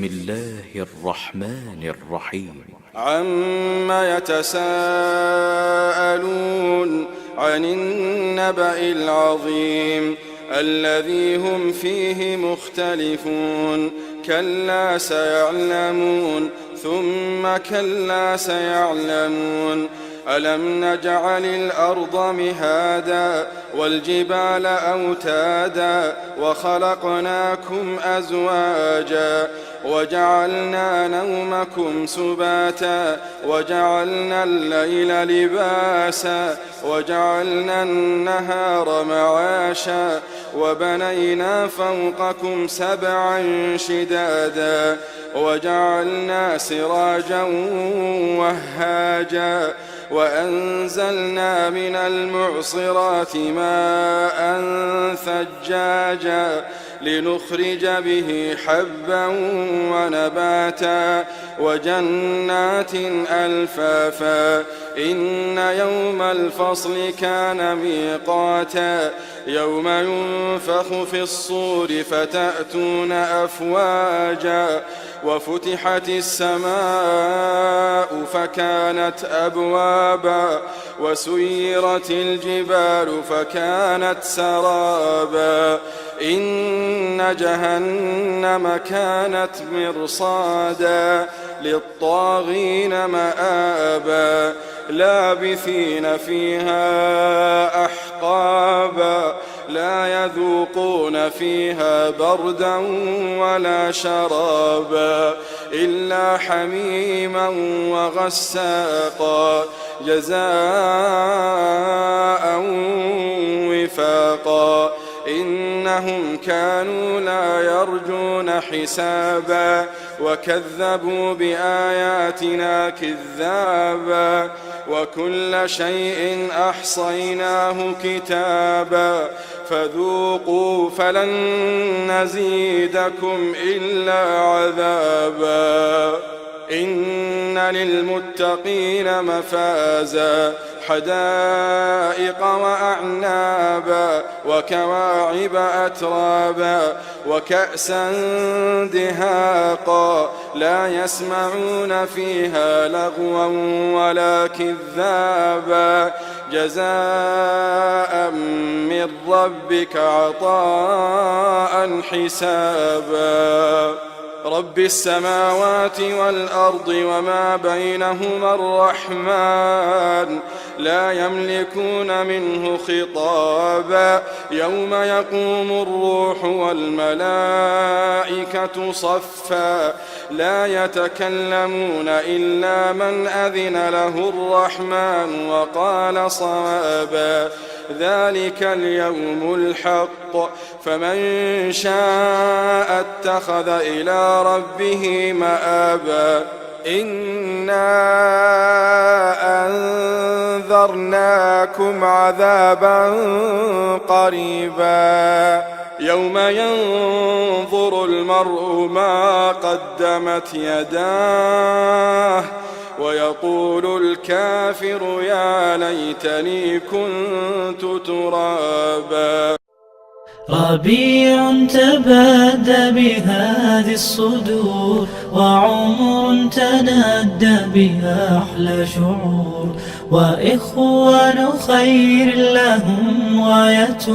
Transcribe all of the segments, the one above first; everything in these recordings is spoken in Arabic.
الله الرحمن الرحيم. عما يتساءلون عن النبأ العظيم الذي هم فيه مختلفون كلا سيعلمون ثم كلا سيعلمون ألم نجعل الأرض مهادا والجبال أوتادا وخلقناكم أزواجا وجعلنا نومكم سباتا وجعلنا الليل لباسا وجعلنا النهار معاشا وبنينا فوقكم سبعا شدادا وجعلنا سراجا وهاجا وأنزلنا من المعصرات ماء ثجاجا لنخرج به حبا ونباتا وجنات ألفافا إن يوم الفصل كان ميقاتا يوم ينفخ في الصور فتأتون أفواجا وفتحت السماء فكانت أبوابا وسيرت الجبال فكانت سرابا إن جهنم كانت مرصادا للطاغين مآبا لابثين فيها أحقابا لا يذوقون فيها بردا ولا شرابا إلا حميما وغساقا جزاء وفاقا إنهم كانوا لا يرجون حسابا وكذبوا بآياتنا كذابا وكل شيء أحصيناه كتابا فذوقوا فلن نزيدكم إلا عذابا إن للمتقين مفازا حدائق وأعنابا وكواعب أترابا وكأسا دهاقا لا يسمعون فيها لغوا ولا كذابا جزاء من ربك عطاء حسابا رب السماوات والأرض وما بينهما الرحمن لا يملكون منه خطابا يوم يقوم الروح والملائكة صفا لا يتكلمون إلا من أذن له الرحمن وقال صوابا ذلك اليوم الحق فمن شاء اتخذ إلى ربه مآبا إنا أنذرناكم عذابا قريبا يوم ينظر المرء ما قدمت يداه ويقول الكافر يا ليتني كنت ترابا ربيع تبادى بهذه الصدور وعمر تنادى بها أحلى شعور وإخوان خير لهم غاية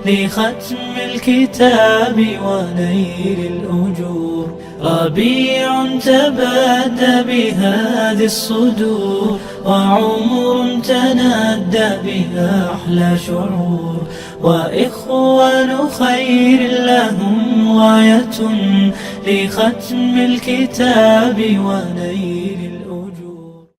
لختم الكتاب ونيل الأجور ربيع تبادى بهذه الصدور وعمر تنادى بها أحلى شعور وإخوان خير لهم غاية لختم الكتاب ونيل الأجور